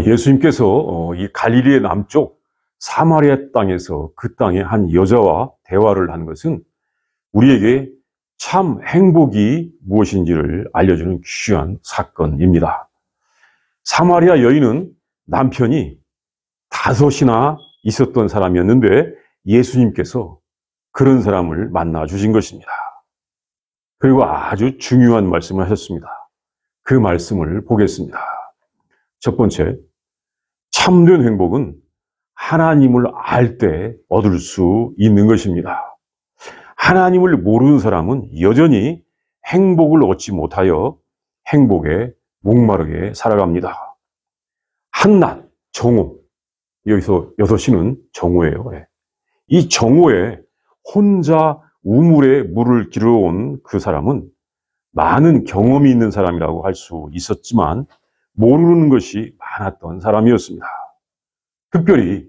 예수님께서 이 갈릴리의 남쪽 사마리아 땅에서 그 땅의 한 여자와 대화를 한 것은 우리에게 참 행복이 무엇인지를 알려주는 귀한 사건입니다. 사마리아 여인은 남편이 5이나 있었던 사람이었는데 예수님께서 그런 사람을 만나 주신 것입니다. 그리고 아주 중요한 말씀을 하셨습니다. 그 말씀을 보겠습니다. 첫 번째, 참된 행복은 하나님을 알 때 얻을 수 있는 것입니다. 하나님을 모르는 사람은 여전히 행복을 얻지 못하여 행복에 목마르게 살아갑니다. 한낱 정오, 여기서 6시는 정오예요. 이 정오에 혼자 우물에 물을 길어 온 그 사람은 많은 경험이 있는 사람이라고 할 수 있었지만 모르는 것이 많았던 사람이었습니다. 특별히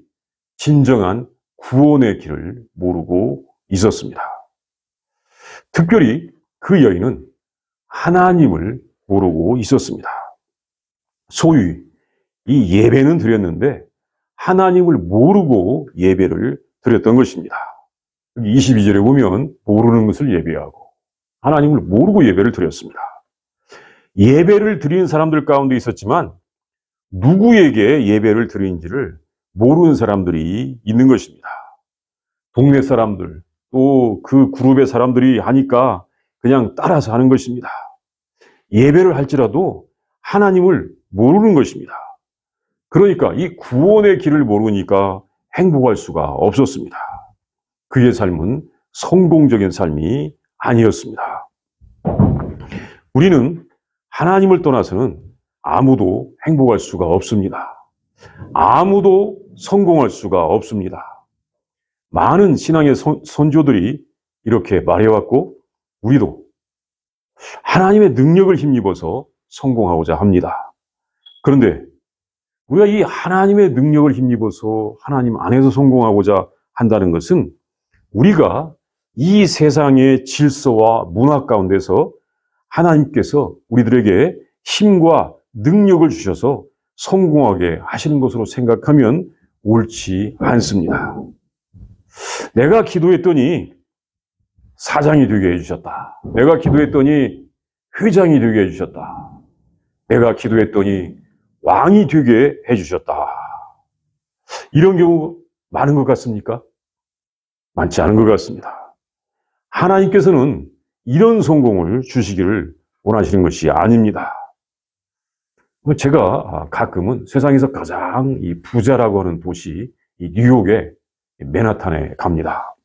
진정한 구원의 길을 모르고 있었습니다. 특별히 그 여인은 하나님을 모르고 있었습니다. 소위 이 예배는 드렸는데 하나님을 모르고 예배를 드렸던 것입니다. 22절에 보면 모르는 것을 예배하고 하나님을 모르고 예배를 드렸습니다. 예배를 드리는 사람들 가운데 있었지만 누구에게 예배를 드리는지를 모르는 사람들이 있는 것입니다. 동네 사람들, 또 그 그룹의 사람들이 하니까 그냥 따라서 하는 것입니다. 예배를 할지라도 하나님을 모르는 것입니다. 그러니까 이 구원의 길을 모르니까 행복할 수가 없었습니다. 그의 삶은 성공적인 삶이 아니었습니다. 우리는 하나님을 떠나서는 아무도 행복할 수가 없습니다. 아무도 성공할 수가 없습니다. 많은 신앙의 선조들이 이렇게 말해왔고 우리도 하나님의 능력을 힘입어서 성공하고자 합니다. 그런데 우리가 이 하나님의 능력을 힘입어서 하나님 안에서 성공하고자 한다는 것은 우리가 이 세상의 질서와 문화 가운데서 하나님께서 우리들에게 힘과 능력을 주셔서 성공하게 하시는 것으로 생각하면 옳지 않습니다. 내가 기도했더니 사장이 되게 해주셨다. 내가 기도했더니 회장이 되게 해주셨다. 내가 기도했더니 왕이 되게 해주셨다. 이런 경우 많은 것 같습니까? 많지 않은 것 같습니다. 하나님께서는 이런 성공을 주시기를 원하시는 것이 아닙니다. 제가 가끔은 세상에서 가장 이 부자라고 하는 도시 이 뉴욕의 맨하탄에 갑니다.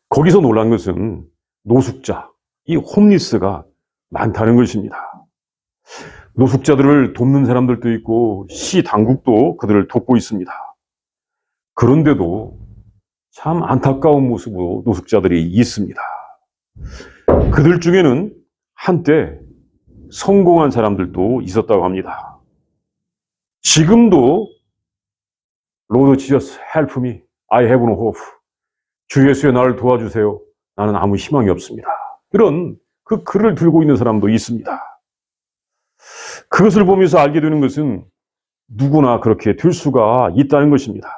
거기서 놀란 것은 노숙자, 이 홈리스가 많다는 것입니다. 노숙자들을 돕는 사람들도 있고 시 당국도 그들을 돕고 있습니다. 그런데도 참 안타까운 모습으로 노숙자들이 있습니다. 그들 중에는 한때 성공한 사람들도 있었다고 합니다. 지금도 Lord Jesus help me, I have no hope. 주 예수여 나를 도와주세요. 나는 아무 희망이 없습니다. 이런 그 글을 들고 있는 사람도 있습니다. 그것을 보면서 알게 되는 것은 누구나 그렇게 될 수가 있다는 것입니다.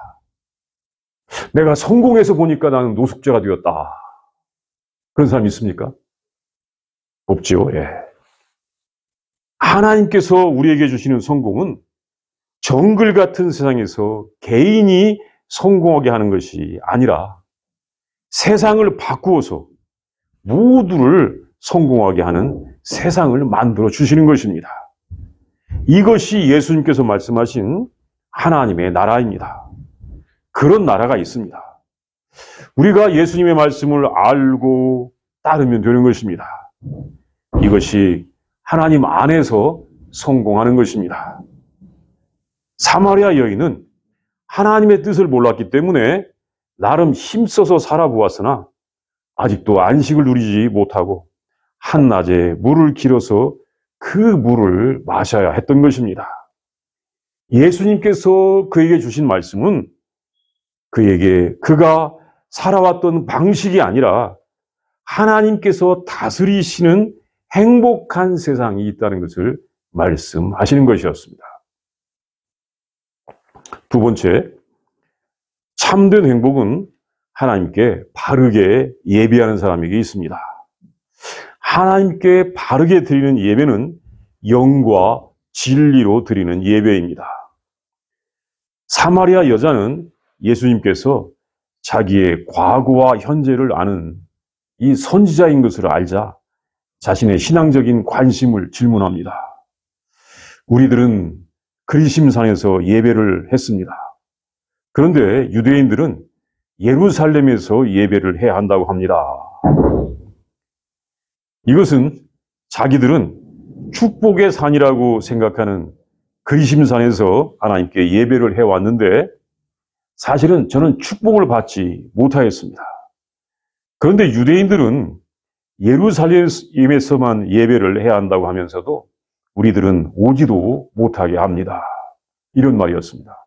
내가 성공해서 보니까 나는 노숙자가 되었다. 그런 사람이 있습니까? 없지요. 예. 하나님께서 우리에게 주시는 성공은 정글 같은 세상에서 개인이 성공하게 하는 것이 아니라 세상을 바꾸어서 모두를 성공하게 하는 세상을 만들어 주시는 것입니다. 이것이 예수님께서 말씀하신 하나님의 나라입니다. 그런 나라가 있습니다. 우리가 예수님의 말씀을 알고 따르면 되는 것입니다. 이것이 하나님 안에서 성공하는 것입니다. 사마리아 여인은 하나님의 뜻을 몰랐기 때문에 나름 힘써서 살아보았으나 아직도 안식을 누리지 못하고 한낮에 물을 길어서 그 물을 마셔야 했던 것입니다. 예수님께서 그에게 주신 말씀은 그에게 그가 살아왔던 방식이 아니라 하나님께서 다스리시는 행복한 세상이 있다는 것을 말씀하시는 것이었습니다. 두 번째, 참된 행복은 하나님께 바르게 예배하는 사람에게 있습니다. 하나님께 바르게 드리는 예배는 영과 진리로 드리는 예배입니다. 사마리아 여자는 예수님께서 자기의 과거와 현재를 아는 이 선지자인 것을 알자 자신의 신앙적인 관심을 질문합니다. 우리들은 그리심산에서 예배를 했습니다. 그런데 유대인들은 예루살렘에서 예배를 해야 한다고 합니다. 이것은 자기들은 축복의 산이라고 생각하는 그리심산에서 하나님께 예배를 해왔는데 사실은 저는 축복을 받지 못하였습니다. 그런데 유대인들은 예루살렘에서만 예배를 해야 한다고 하면서도 우리들은 오지도 못하게 합니다. 이런 말이었습니다.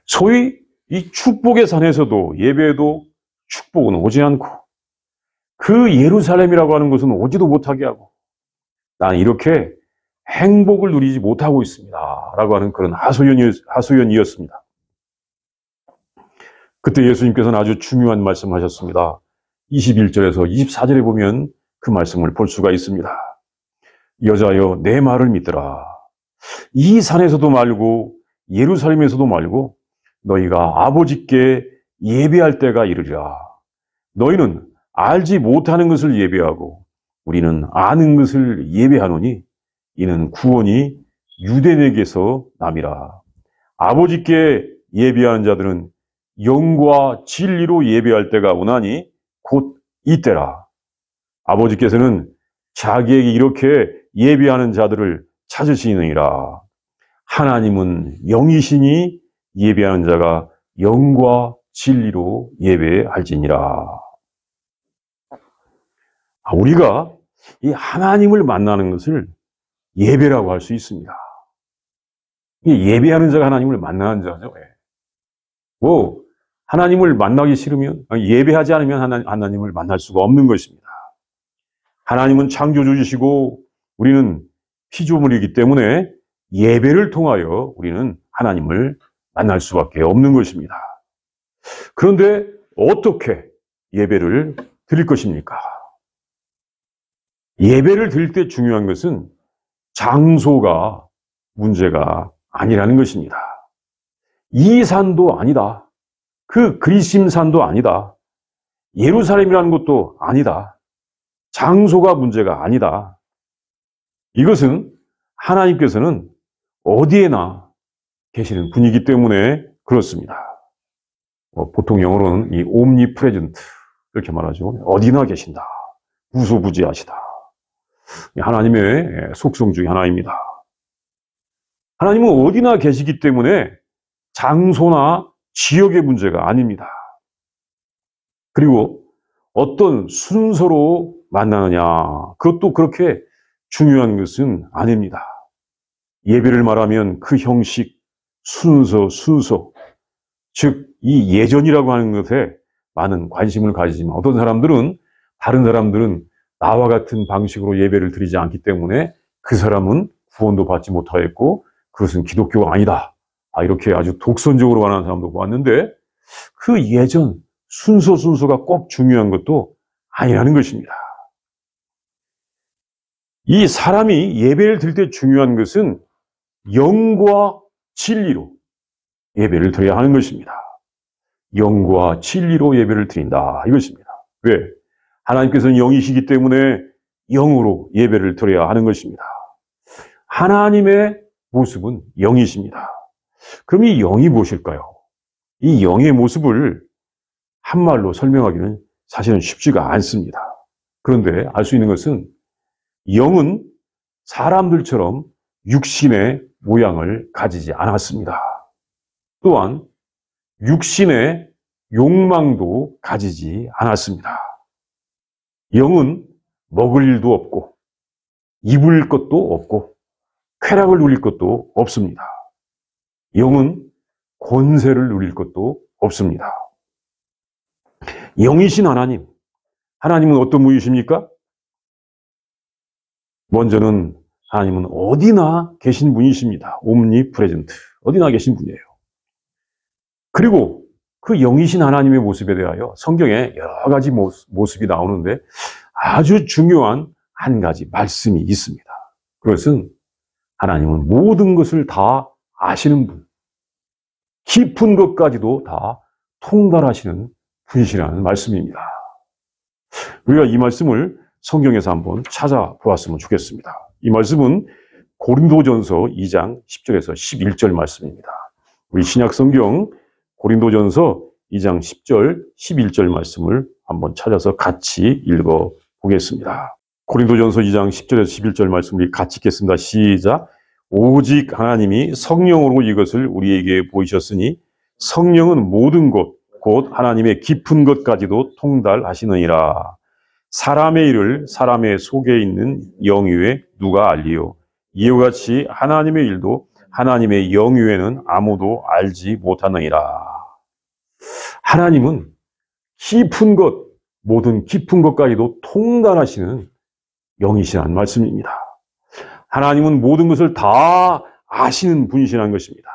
소위 이 축복의 산에서도 예배해도 축복은 오지 않고 그 예루살렘이라고 하는 것은 오지도 못하게 하고 난 이렇게 행복을 누리지 못하고 있습니다. 라고 하는 그런 하소연이었습니다. 그때 예수님께서는 아주 중요한 말씀하셨습니다. 21절에서 24절에 보면 그 말씀을 볼 수가 있습니다. 여자여 내 말을 믿더라. 이 산에서도 말고 예루살렘에서도 말고 너희가 아버지께 예배할 때가 이르리라. 너희는 알지 못하는 것을 예배하고 우리는 아는 것을 예배하노니 이는 구원이 유대인에게서 남이라. 아버지께 예배하는 자들은 영과 진리로 예배할 때가 오나니 곧 이때라. 아버지께서는 자기에게 이렇게 예배하는 자들을 찾으시느니라. 하나님은 영이시니 예배하는 자가 영과 진리로 예배할지니라. 우리가 이 하나님을 만나는 것을 예배라고 할 수 있습니다. 예배하는 자가 하나님을 만나는 자죠. 뭐 하나님을 만나기 싫으면 예배하지 않으면 하나님을 만날 수가 없는 것입니다. 하나님은 창조주이시고 우리는 피조물이기 때문에 예배를 통하여 우리는 하나님을 만날 수밖에 없는 것입니다. 그런데 어떻게 예배를 드릴 것입니까? 예배를 드릴 때 중요한 것은 장소가 문제가 아니라는 것입니다. 이 산도 아니다. 그 그리심산도 아니다. 예루살렘이라는 것도 아니다. 장소가 문제가 아니다. 이것은 하나님께서는 어디에나 계시는 분이기 때문에 그렇습니다. 보통 영어로는 이 omnipresent 이렇게 말하죠. 어디나 계신다. 무소부지하시다. 하나님의 속성 중에 하나입니다. 하나님은 어디나 계시기 때문에 장소나 지역의 문제가 아닙니다. 그리고 어떤 순서로 만나느냐, 그것도 그렇게 중요한 것은 아닙니다. 예배를 말하면 그 형식, 순서, 즉 이 예전이라고 하는 것에 많은 관심을 가지지만 다른 사람들은 나와 같은 방식으로 예배를 드리지 않기 때문에 그 사람은 구원도 받지 못하였고 그것은 기독교가 아니다. 이렇게 아주 독선적으로 말하는 사람도 보았는데 그 예전 순서가 꼭 중요한 것도 아니라는 것입니다. 이 사람이 예배를 드릴 때 중요한 것은 영과 진리로 예배를 드려야 하는 것입니다. 영과 진리로 예배를 드린다 이것입니다. 왜? 하나님께서는 영이시기 때문에 영으로 예배를 드려야 하는 것입니다. 하나님의 모습은 영이십니다. 그럼 이 영이 무엇일까요? 이 영의 모습을 한말로 설명하기는 사실은 쉽지가 않습니다. 그런데 알 수 있는 것은 영은 사람들처럼 육신의 모양을 가지지 않았습니다. 또한 육신의 욕망도 가지지 않았습니다. 영은 먹을 일도 없고 입을 것도 없고 쾌락을 누릴 것도 없습니다. 영은 권세를 누릴 것도 없습니다. 영이신 하나님은 어떤 분이십니까? 먼저는 하나님은 어디나 계신 분이십니다. omnipresent, 어디나 계신 분이에요. 그리고 그 영이신 하나님의 모습에 대하여 성경에 여러 가지 모습이 나오는데 아주 중요한 한 가지 말씀이 있습니다. 그것은 하나님은 모든 것을 다 아시는 분, 깊은 것까지도 다 통달하시는 분이시라는 말씀입니다. 우리가 이 말씀을 성경에서 한번 찾아보았으면 좋겠습니다. 이 말씀은 고린도전서 2장 10절에서 11절 말씀입니다. 우리 신약성경 고린도전서 2장 10절, 11절 말씀을 한번 찾아서 같이 읽어보겠습니다. 고린도전서 2장 10절에서 11절 말씀 우리 같이 읽겠습니다. 시작. 오직 하나님이 성령으로 이것을 우리에게 보이셨으니 성령은 모든 것, 곧 하나님의 깊은 것까지도 통달하시느니라. 사람의 일을 사람의 속에 있는 영유에 누가 알리요? 이와 같이 하나님의 일도 하나님의 영유에는 아무도 알지 못하느니라. 하나님은 깊은 것, 모든 깊은 것까지도 통달하시는 영이시라는 말씀입니다. 하나님은 모든 것을 다 아시는 분이시라는 것입니다.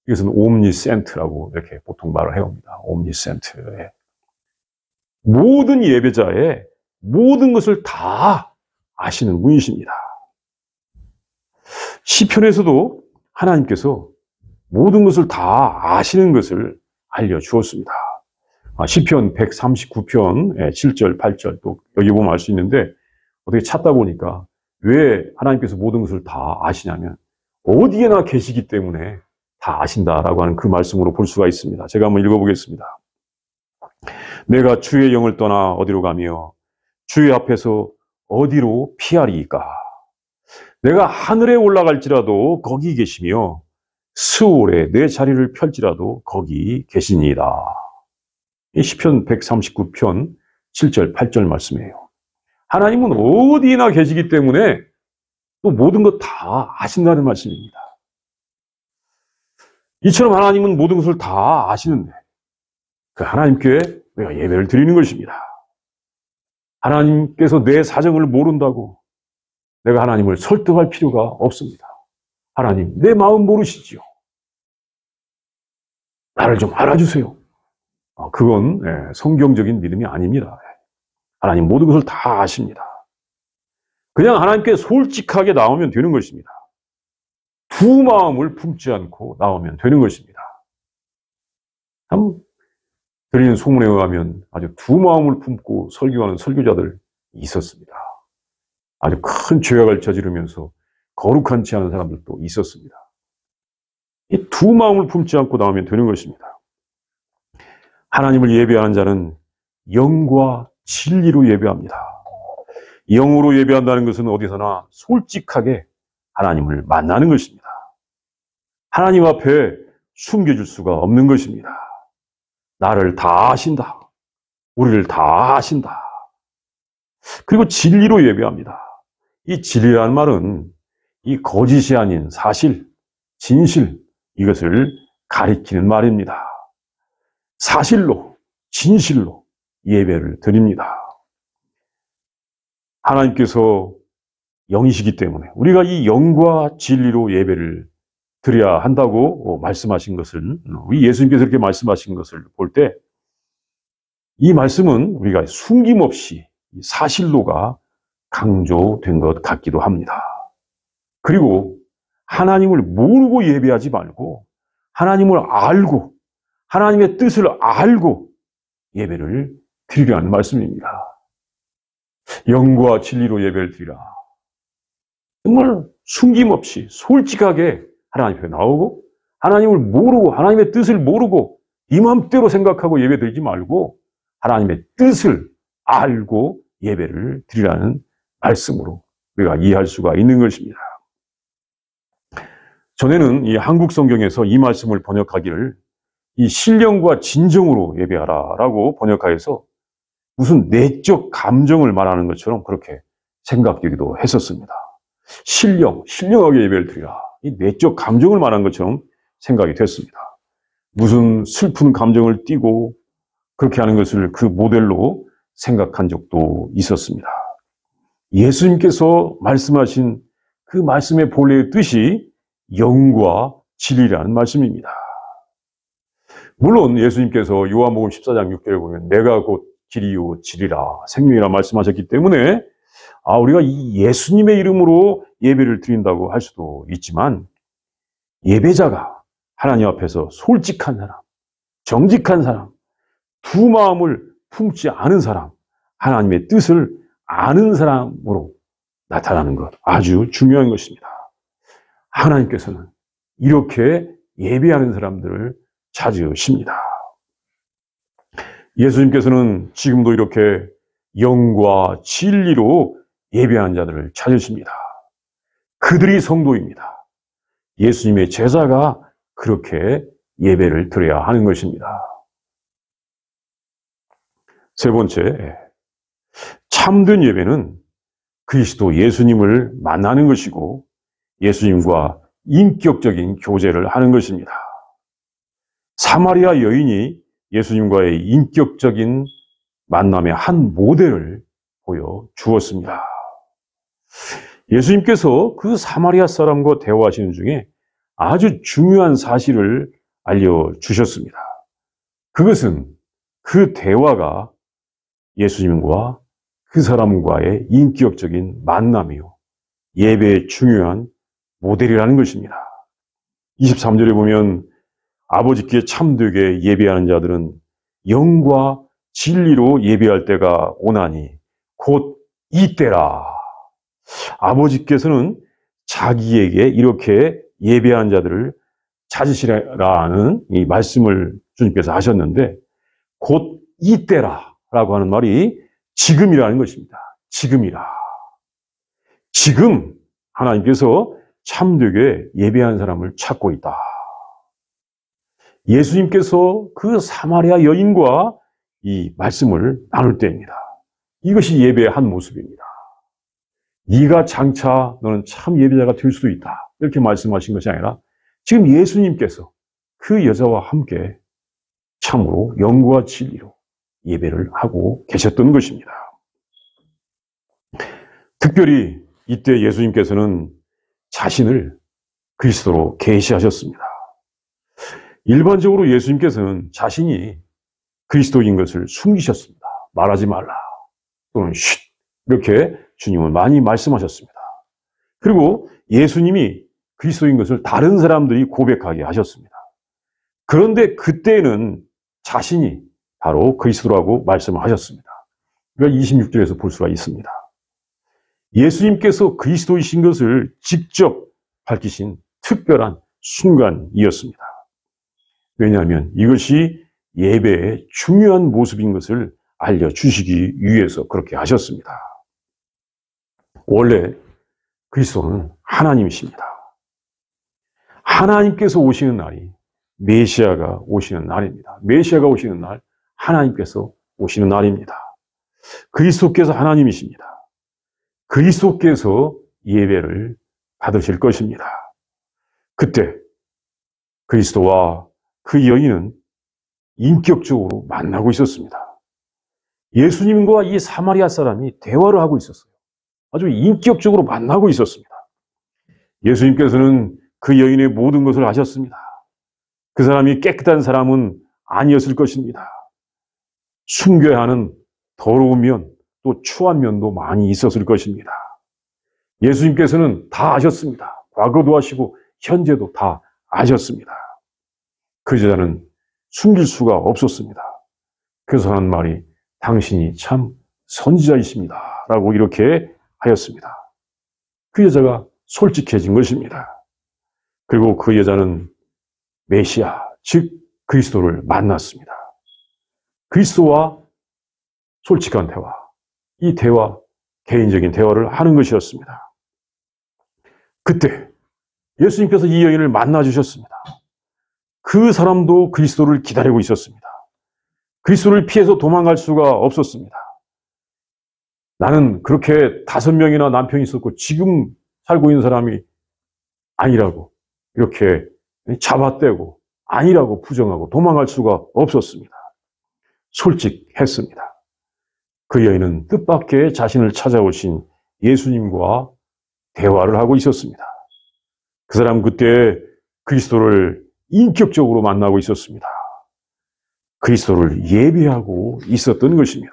이것은 옴니센트라고 이렇게 보통 말을 해옵니다. 옴니센트. 모든 예배자의 모든 것을 다 아시는 분이십니다. 시편에서도 하나님께서 모든 것을 다 아시는 것을 알려주었습니다. 시편 139편 7절, 8절 또 여기 보면 알 수 있는데 어떻게 찾다 보니까 왜 하나님께서 모든 것을 다 아시냐면 어디에나 계시기 때문에 다 아신다라고 하는 그 말씀으로 볼 수가 있습니다. 제가 한번 읽어보겠습니다. 내가 주의 영을 떠나 어디로 가며 주의 앞에서 어디로 피하리이까? 내가 하늘에 올라갈지라도 거기 계시며 스올에 내 자리를 펼지라도 거기 계시니이다. 이 시편 139편 7절, 8절 말씀이에요. 하나님은 어디나 계시기 때문에 또 모든 것 다 아신다는 말씀입니다. 이처럼 하나님은 모든 것을 다 아시는데 그 하나님께 우리가 예배를 드리는 것입니다. 하나님께서 내 사정을 모른다고 내가 하나님을 설득할 필요가 없습니다. 하나님, 내 마음 모르시지요. 나를 좀 알아주세요. 그건 성경적인 믿음이 아닙니다. 하나님 모든 것을 다 아십니다. 그냥 하나님께 솔직하게 나오면 되는 것입니다. 두 마음을 품지 않고 나오면 되는 것입니다. 참 들리는 소문에 의하면 아주 두 마음을 품고 설교하는 설교자들 있었습니다. 아주 큰 죄악을 저지르면서 거룩한 지 않은 사람들도 있었습니다. 이 두 마음을 품지 않고 나오면 되는 것입니다. 하나님을 예배하는 자는 영과 진리로 예배합니다. 영으로 예배한다는 것은 어디서나 솔직하게 하나님을 만나는 것입니다. 하나님 앞에 숨겨줄 수가 없는 것입니다. 나를 다 아신다. 우리를 다 아신다. 그리고 진리로 예배합니다. 이 진리라는 말은 이 거짓이 아닌 사실, 진실, 이것을 가리키는 말입니다. 사실로, 진실로 예배를 드립니다. 하나님께서 영이시기 때문에 우리가 이 영과 진리로 예배를 드려야 한다고 말씀하신 것은, 우리 예수님께서 이렇게 말씀하신 것을 볼 때 이 말씀은 우리가 숨김없이 사실로가 강조된 것 같기도 합니다. 그리고 하나님을 모르고 예배하지 말고 하나님을 알고 하나님의 뜻을 알고 예배를 드리라는 말씀입니다. 영과 진리로 예배를 드리라. 정말 숨김없이 솔직하게 하나님 앞에 나오고 하나님을 모르고 하나님의 뜻을 모르고 이 맘대로 생각하고 예배 드리지 말고 하나님의 뜻을 알고 예배를 드리라는 말씀으로 우리가 이해할 수가 있는 것입니다. 전에는 이 한국 성경에서 이 말씀을 번역하기를 이 신령과 진정으로 예배하라라고 번역하여서 무슨 내적 감정을 말하는 것처럼 그렇게 생각되기도 했었습니다. 신령하게 예배를 드리라. 이 내적 감정을 말하는 것처럼 생각이 됐습니다. 무슨 슬픈 감정을 띠고 그렇게 하는 것을 그 모델로 생각한 적도 있었습니다. 예수님께서 말씀하신 그 말씀의 본래의 뜻이 영과 진리라는 말씀입니다. 물론 예수님께서 요한복음 14장 6절에 보면 내가 곧 길이요 진리라 생명이라 말씀하셨기 때문에 우리가 이 예수님의 이름으로 예배를 드린다고 할 수도 있지만 예배자가 하나님 앞에서 솔직한 사람, 정직한 사람, 두 마음을 품지 않은 사람, 하나님의 뜻을 아는 사람으로 나타나는 것 아주 중요한 것입니다. 하나님께서는 이렇게 예배하는 사람들을 찾으십니다. 예수님께서는 지금도 이렇게 영과 진리로 예배하는 자들을 찾으십니다. 그들이 성도입니다. 예수님의 제자가 그렇게 예배를 드려야 하는 것입니다. 세 번째, 참된 예배는 그리스도 예수님을 만나는 것이고 예수님과 인격적인 교제를 하는 것입니다. 사마리아 여인이 예수님과의 인격적인 만남의 한 모델을 보여주었습니다. 예수님께서 그 사마리아 사람과 대화하시는 중에 아주 중요한 사실을 알려주셨습니다. 그것은 그 대화가 예수님과 그 사람과의 인격적인 만남이요. 예배의 중요한 모델이라는 것입니다. 23절에 보면 아버지께 참되게 예배하는 자들은 영과 진리로 예배할 때가 오나니 곧 이때라. 아버지께서는 자기에게 이렇게 예배하는 자들을 찾으시라는 이 말씀을 주님께서 하셨는데 곧 이때라라고 하는 말이 지금이라는 것입니다. 지금이라. 지금 하나님께서 참되게 예배하는 사람을 찾고 있다. 예수님께서 그 사마리아 여인과 이 말씀을 나눌 때입니다. 이것이 예배의 한 모습입니다. 네가 장차 너는 참 예배자가 될 수도 있다. 이렇게 말씀하신 것이 아니라 지금 예수님께서 그 여자와 함께 참으로 영과 진리로 예배를 하고 계셨던 것입니다. 특별히 이때 예수님께서는 자신을 그리스도로 계시하셨습니다. 일반적으로 예수님께서는 자신이 그리스도인 것을 숨기셨습니다. 말하지 말라 또는 쉿 이렇게 주님은 많이 말씀하셨습니다. 그리고 예수님이 그리스도인 것을 다른 사람들이 고백하게 하셨습니다. 그런데 그때는 자신이 바로 그리스도라고 말씀을 하셨습니다. 이걸 26절에서 볼 수가 있습니다. 예수님께서 그리스도이신 것을 직접 밝히신 특별한 순간이었습니다. 왜냐하면 이것이 예배의 중요한 모습인 것을 알려주시기 위해서 그렇게 하셨습니다. 원래 그리스도는 하나님이십니다. 하나님께서 오시는 날이 메시아가 오시는 날입니다. 메시아가 오시는 날, 하나님께서 오시는 날입니다. 그리스도께서 하나님이십니다. 그리스도께서 예배를 받으실 것입니다. 그때 그리스도와 그 여인은 인격적으로 만나고 있었습니다. 예수님과 이 사마리아 사람이 대화를 하고 있었어요. 아주 인격적으로 만나고 있었습니다. 예수님께서는 그 여인의 모든 것을 아셨습니다. 그 사람이 깨끗한 사람은 아니었을 것입니다. 숨겨야 하는 더러운 면, 또 추한 면도 많이 있었을 것입니다. 예수님께서는 다 아셨습니다. 과거도 아시고 현재도 다 아셨습니다. 그 여자는 숨길 수가 없었습니다. 그래서 하는 말이 당신이 참 선지자이십니다. 라고 이렇게 하였습니다. 그 여자가 솔직해진 것입니다. 그리고 그 여자는 메시아, 즉 그리스도를 만났습니다. 그리스도와 솔직한 대화, 이 대화, 개인적인 대화를 하는 것이었습니다. 그때 예수님께서 이 여인을 만나주셨습니다. 그 사람도 그리스도를 기다리고 있었습니다. 그리스도를 피해서 도망갈 수가 없었습니다. 나는 그렇게 5명이나 남편이 있었고 지금 살고 있는 사람이 아니라고 이렇게 잡아떼고 아니라고 부정하고 도망갈 수가 없었습니다. 솔직했습니다. 그 여인은 뜻밖의 자신을 찾아오신 예수님과 대화를 하고 있었습니다. 그 사람 그때 그리스도를 인격적으로 만나고 있었습니다. 그리스도를 예배하고 있었던 것입니다.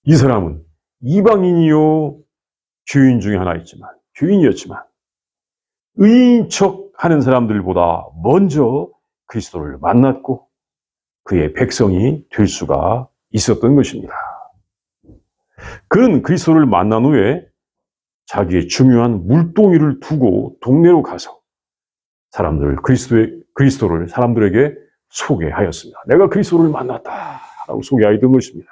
이 사람은 이방인이요 죄인 중에 하나였지만, 죄인이었지만 의인 척 하는 사람들보다 먼저 그리스도를 만났고 그의 백성이 될 수가 있었던 것입니다. 그는 그리스도를 만난 후에 자기의 중요한 물동이를 두고 동네로 가서 그리스도를 사람들에게 소개하였습니다. 내가 그리스도를 만났다라고 소개하였던 것입니다.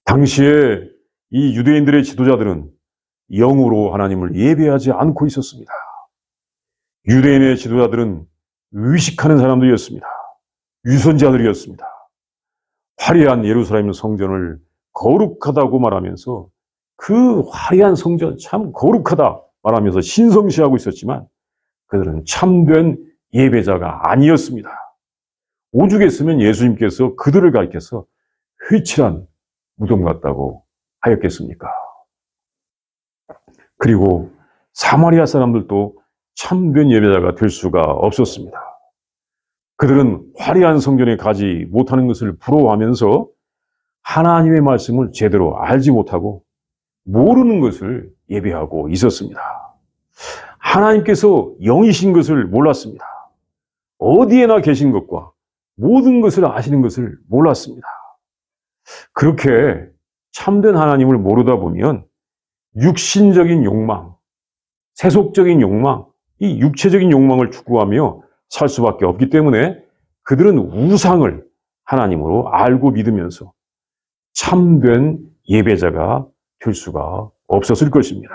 당시에 이 유대인들의 지도자들은 영으로 하나님을 예배하지 않고 있었습니다. 유대인의 지도자들은 의식하는 사람들이었습니다. 유선자들이었습니다. 화려한 예루살렘 성전을 거룩하다고 말하면서 그 화려한 성전 참 거룩하다 말하면서 신성시하고 있었지만 그들은 참된 예배자가 아니었습니다. 오죽했으면 예수님께서 그들을 가리켜서 회칠한 무덤 같다고 하였겠습니까? 그리고 사마리아 사람들도 참된 예배자가 될 수가 없었습니다. 그들은 화려한 성전에 가지 못하는 것을 부러워하면서 하나님의 말씀을 제대로 알지 못하고 모르는 것을 예배하고 있었습니다. 하나님께서 영이신 것을 몰랐습니다. 어디에나 계신 것과 모든 것을 아시는 것을 몰랐습니다. 그렇게 참된 하나님을 모르다 보면 육신적인 욕망, 세속적인 욕망, 이 육체적인 욕망을 추구하며 살 수밖에 없기 때문에 그들은 우상을 하나님으로 알고 믿으면서 참된 예배자가 될 수가 없었을 것입니다.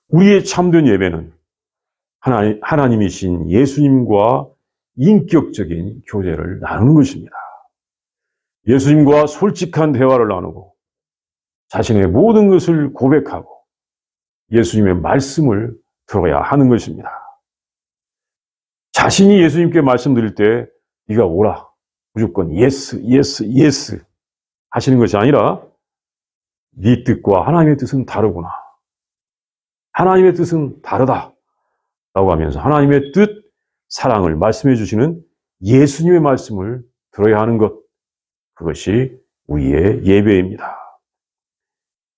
우리의 참된 예배는 하나님이신 예수님과 인격적인 교제를 나누는 것입니다. 예수님과 솔직한 대화를 나누고 자신의 모든 것을 고백하고 예수님의 말씀을 들어야 하는 것입니다. 자신이 예수님께 말씀드릴 때 네가 오라. 무조건 예스, 예스, 예스 하시는 것이 아니라 네 뜻과 하나님의 뜻은 다르구나. 하나님의 뜻은 다르다. 라고 하면서 하나님의 뜻, 사랑을 말씀해 주시는 예수님의 말씀을 들어야 하는 것. 그것이 우리의 예배입니다.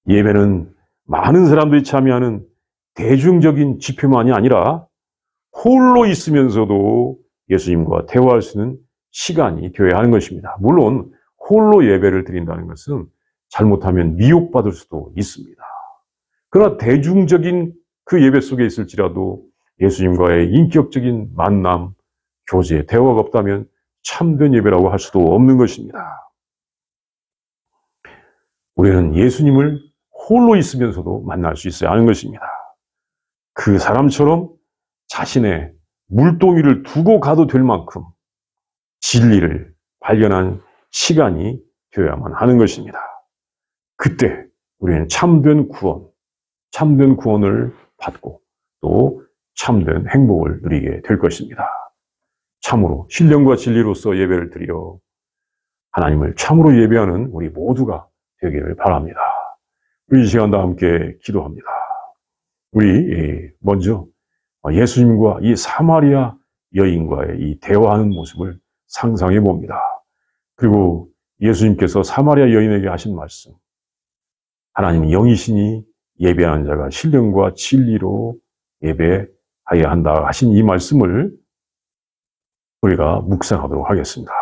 예배는 많은 사람들이 참여하는 대중적인 집회만이 아니라 홀로 있으면서도 예수님과 대화할 수 있는 시간이 되어야 하는 것입니다. 물론 홀로 예배를 드린다는 것은 잘못하면 미혹받을 수도 있습니다. 그러나 대중적인 그 예배 속에 있을지라도 예수님과의 인격적인 만남, 교제, 대화가 없다면 참된 예배라고 할 수도 없는 것입니다. 우리는 예수님을 홀로 있으면서도 만날 수 있어야 하는 것입니다. 그 사람처럼 자신의 물동이를 두고 가도 될 만큼 진리를 발견한 시간이 되어야만 하는 것입니다. 그때 우리는 참된 구원을 받고 또 참된 행복을 누리게 될 것입니다. 참으로 신령과 진리로서 예배를 드려 하나님을 참으로 예배하는 우리 모두가 되기를 바랍니다. 우리 이 시간 다 함께 기도합니다. 우리 먼저 예수님과 이 사마리아 여인과의 이 대화하는 모습을 상상해 봅니다. 그리고 예수님께서 사마리아 여인에게 하신 말씀, 하나님은 영이시니 예배하는 자가 신령과 진리로 예배하여야 한다 하신 이 말씀을 우리가 묵상하도록 하겠습니다.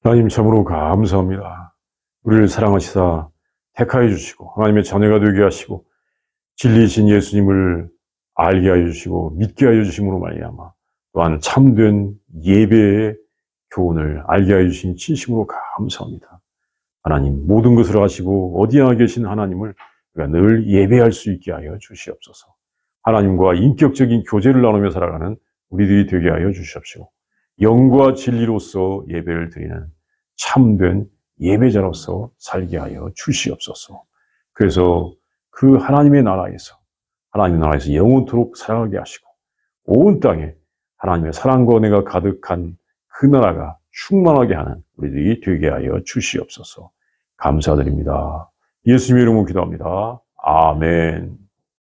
하나님 참으로 감사합니다. 우리를 사랑하시사 택하여 주시고 하나님의 자녀가 되게 하시고 진리이신 예수님을 알게 하여 주시고 믿게 하여 주심으로 말미암아 또한 참된 예배의 교훈을 알게 하여 주신 진심으로 감사합니다. 하나님 모든 것을 아시고 어디에 계신 하나님을 우리가 늘 예배할 수 있게 하여 주시옵소서. 하나님과 인격적인 교제를 나누며 살아가는 우리들이 되게 하여 주시옵시고 영과 진리로서 예배를 드리는 참된 예배자로서 살게 하여 주시옵소서. 그래서 그 하나님의 나라에서 영원토록 살아가게 하시고 온 땅에 하나님의 사랑과 은혜가 가득한 그 나라가 충만하게 하는 우리들이 되게 하여 주시옵소서. 감사드립니다. 예수님의 이름으로 기도합니다. 아멘.